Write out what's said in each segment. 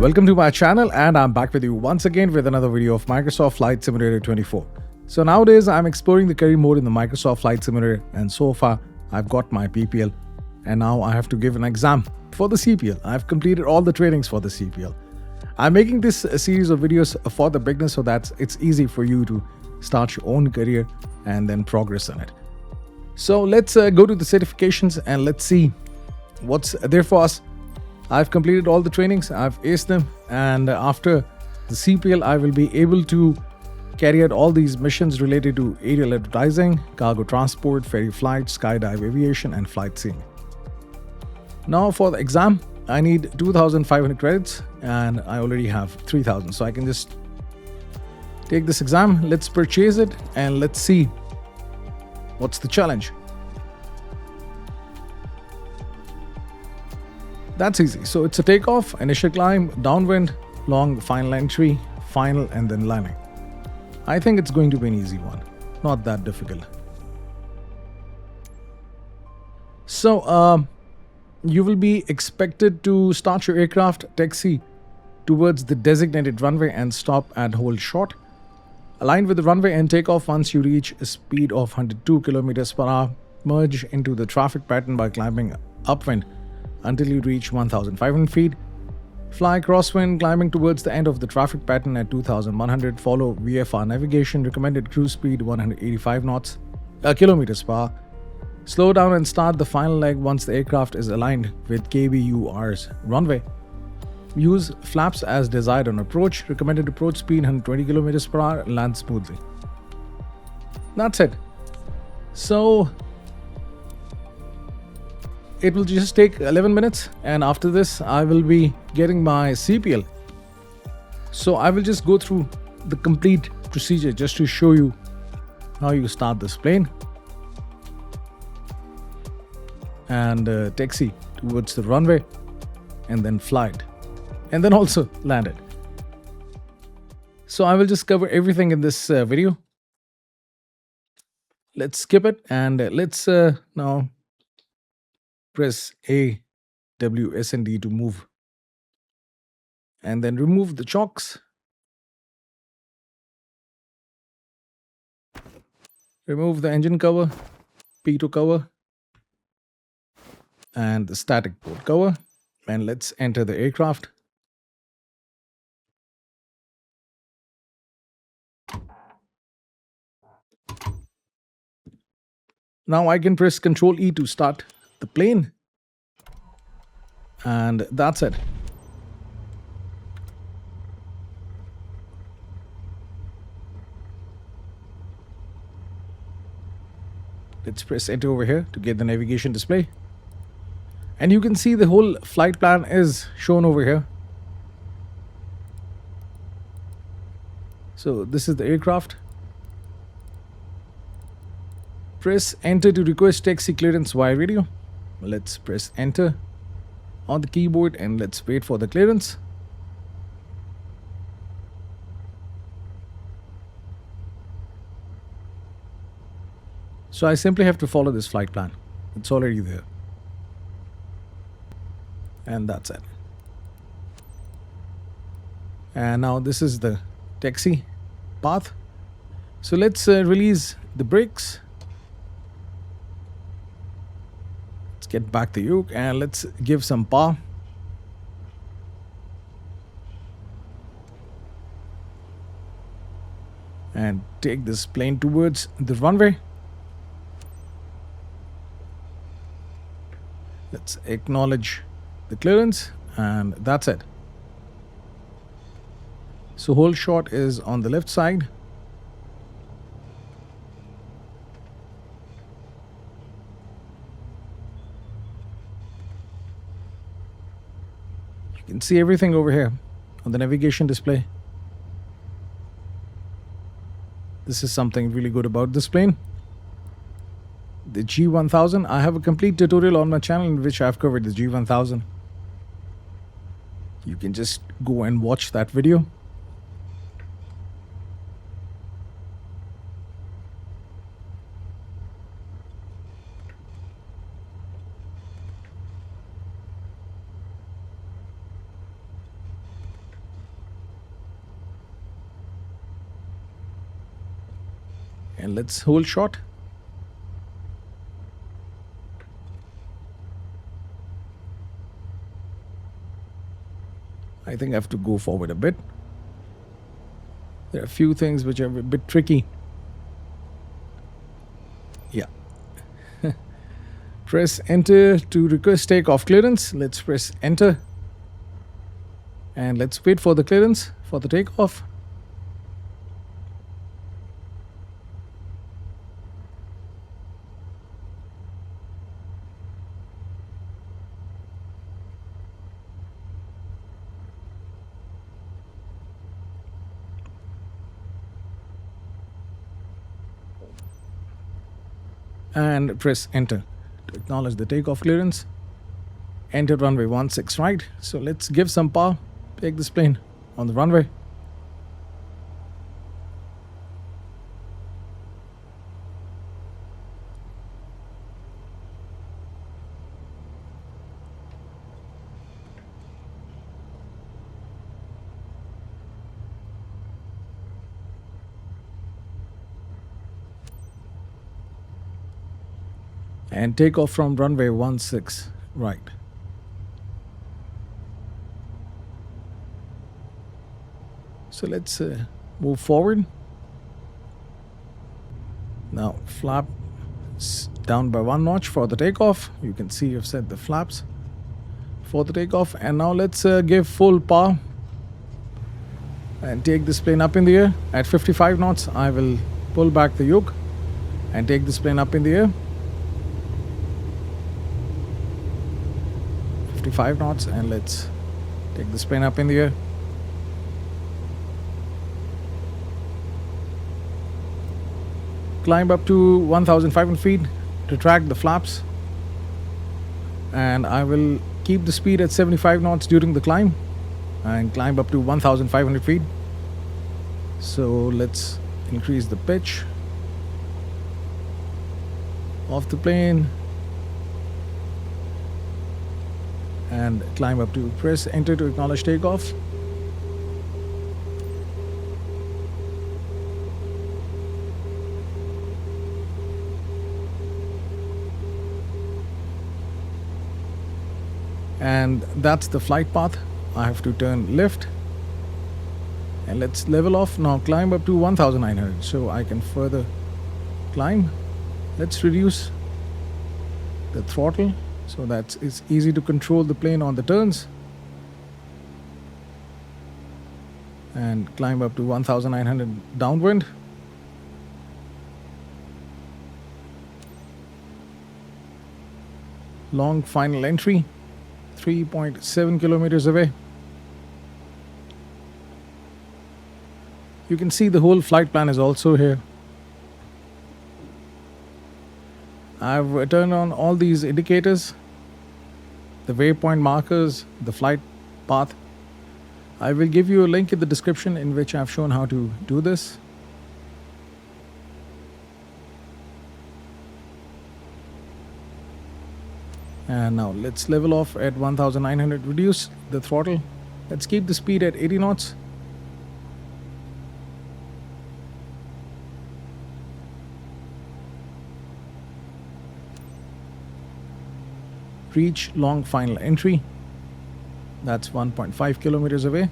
Welcome to my channel, and I'm back with you once again with another video of Microsoft Flight Simulator 24. So nowadays I'm exploring the career mode in the Microsoft Flight Simulator, and so far I've got my PPL and now I have to give an exam for the CPL. I've completed all the trainings for the CPL. I'm making this a series of videos for the beginners so that it's easy for you to start your own career and then progress in it. So let's go to the certifications and let's see what's there for us. I've completed all the trainings, I've aced them, and after the CPL I will be able to carry out all these missions related to aerial advertising, cargo transport, ferry flight, skydive aviation and flight seeing. Now for the exam, I need 2,500 credits and I already have 3,000, so I can just take this exam. Let's purchase it and let's see what's the challenge. That's easy. So it's a takeoff, initial climb, downwind, long, final entry, final, and then landing. I think it's going to be an easy one, not that difficult. So you will be expected to start your aircraft, taxi towards the designated runway and stop and hold short. Align with the runway and take off once you reach a speed of 102 km per hour. Merge into the traffic pattern by climbing upwind until you reach 1,500 feet. Fly crosswind, climbing towards the end of the traffic pattern at 2,100. Follow VFR navigation. Recommended cruise speed 185 kilometers per hour. Slow down and start the final leg once the aircraft is aligned with KBUR's runway. Use flaps as desired on approach. Recommended approach speed 120 kilometers per hour. Land smoothly. That's it. So it will just take 11 minutes, and after this I will be getting my CPL. So I will just go through the complete procedure just to show you how you start this plane and taxi towards the runway and then fly it and then also land it. So I will just cover everything in this video. Let's skip it and let's now press A, W, S and D to move. And then remove the chocks. Remove the engine cover, pitot cover, and the static port cover. And let's enter the aircraft. Now I can press Ctrl E to start the plane, and that's it. Let's press enter over here to get the navigation display, and you can see the whole flight plan is shown over here. So this is the aircraft. Press enter to request taxi clearance via radio. Let's press enter on the keyboard and let's wait for the clearance. So I simply have to follow this flight plan. It's already there. And that's it. And now this is the taxi path. So let's release the brakes. Get back the yoke and let's give some power. And take this plane towards the runway. Let's acknowledge the clearance, and that's it. So hold short is on the left side. You can see everything over here on the navigation display. This is something really good about this plane. The G1000, I have a complete tutorial on my channel in which I've covered the G1000. You can just go and watch that video. And let's hold short. I think I have to go forward a bit. There are a few things which are a bit tricky. Yeah. Press enter to request takeoff clearance. Let's press enter. And let's wait for the clearance for the takeoff. And press enter to acknowledge the takeoff clearance. Enter runway 16 right. So let's give some power, take this plane on the runway. And take off from runway 16 right. So let's move forward. Now flap down by 1 notch for the takeoff. You can see I've set the flaps for the takeoff. And now let's give full power and take this plane up in the air. At 55 knots, I will pull back the yoke and take this plane up in the air. 55 knots, and let's take this plane up in the air. Climb up to 1,500 feet, retract the flaps, and I will keep the speed at 75 knots during the climb and climb up to 1,500 feet. So let's increase the pitch of the plane and climb up to press enter to acknowledge takeoff. And that's the flight path. I have to turn left and let's level off. Now climb up to 1,900 so I can further climb. Let's reduce the throttle so that it's easy to control the plane on the turns, and climb up to 1,900 downwind. Long final entry, 3.7 kilometers away. You can see the whole flight plan is also here. I've turned on all these indicators, the waypoint markers, the flight path. I will give you a link in the description in which I've shown how to do this. And now let's level off at 1,900, reduce the throttle. Let's keep the speed at 80 knots. Reach long final entry. That's 1.5 kilometers away.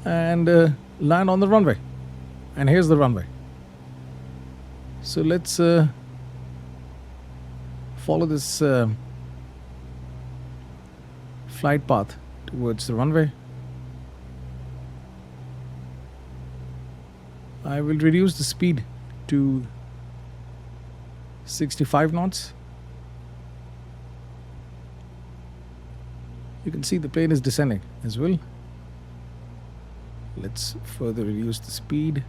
And land on the runway. And here's the runway. So let's follow this flight path towards the runway. I will reduce the speed to 65 knots. You can see the plane is descending as well. Let's further reduce the speed,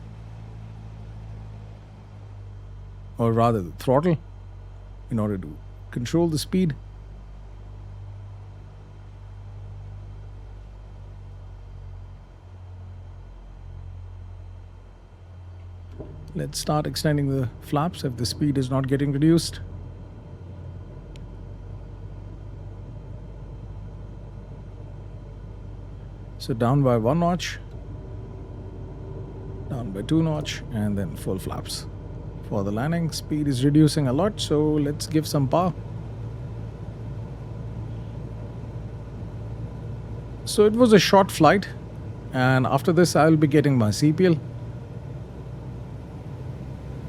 or rather the throttle, in order to control the speed. Let's start extending the flaps if the speed is not getting reduced. So down by 1 notch, down by 2 notch, and then full flaps. For the landing, speed is reducing a lot, so let's give some power. So it was a short flight, and after this I'll be getting my CPL.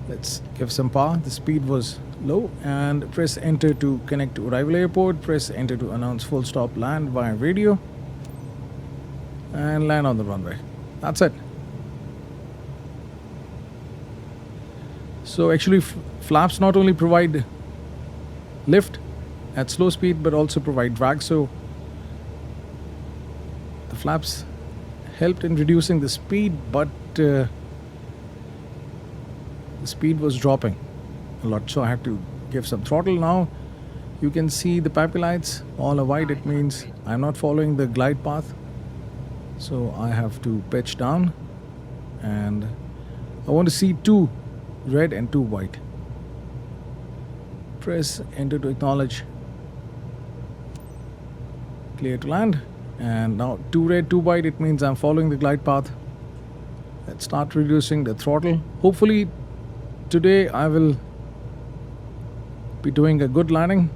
Let's give some power. The speed was low, and press enter to connect to arrival airport. Press enter to announce full stop, land via radio, and land on the runway. That's it. So actually flaps not only provide lift at slow speed but also provide drag, so the flaps helped in reducing the speed, but the speed was dropping a lot, so I had to give some throttle. Now you can see the PAPI lights all are white. It means I'm not following the glide path, so I have to pitch down, and I want to see 2 red and 2 white. Press enter to acknowledge clear to land, and now 2 red 2 white, it means I'm following the glide path. Let's start reducing the throttle. Hopefully today I will be doing a good landing.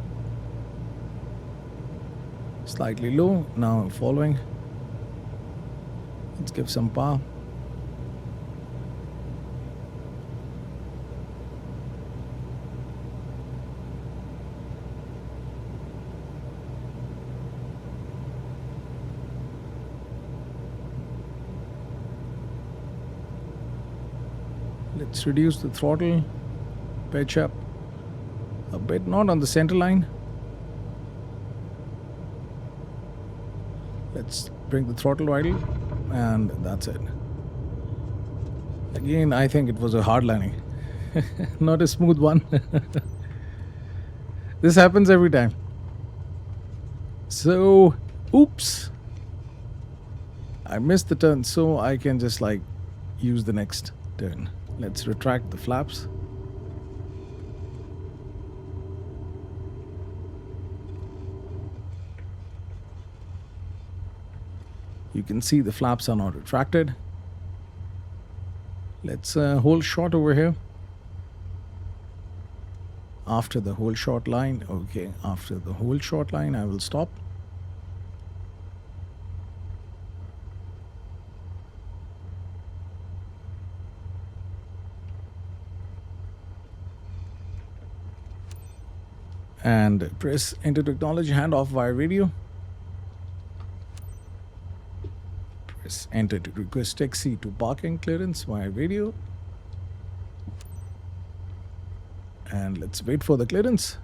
Slightly low, now I'm following. Let's give some power. Let's reduce the throttle, pitch up a bit, not on the center line. Let's bring the throttle idle, and that's it. Again, I think it was a hard landing, not a smooth one. This happens every time. So, oops, I missed the turn, so I can just like use the next turn. Let's retract the flaps. You can see the flaps are not retracted. Let's hold short over here. After the hold short line, okay, after the hold short line, I will stop. And press enter to acknowledge, handoff via radio. Press enter to request taxi to parking clearance via radio. And let's wait for the clearance.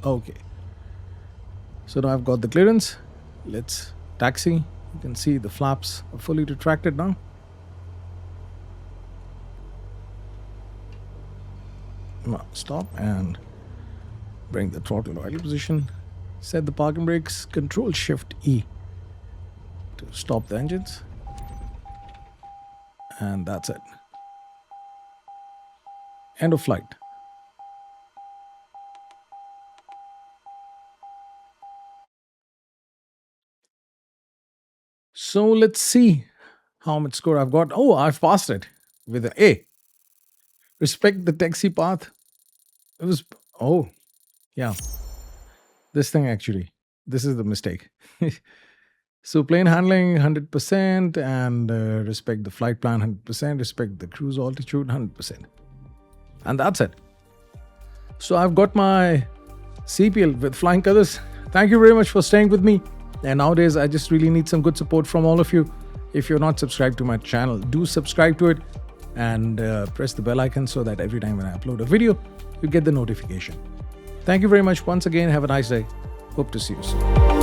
Okay. So now I've got the clearance. Let's taxi. You can see the flaps are fully retracted now. Now stop and bring the throttle to idle position. Set the parking brakes. Control Shift E to stop the engines. And that's it. End of flight. So let's see how much score I've got. Oh, I've passed it with an A. Respect the taxi path. It was, oh, yeah. This thing actually, this is the mistake. So plane handling 100% and respect the flight plan 100%, respect the cruise altitude 100%. And that's it. So I've got my CPL with flying colors. Thank you very much for staying with me. And nowadays, I just really need some good support from all of you. If you're not subscribed to my channel, do subscribe to it and press the bell icon so that every time when I upload a video, you get the notification. Thank you very much once again. Have a nice day. Hope to see you soon.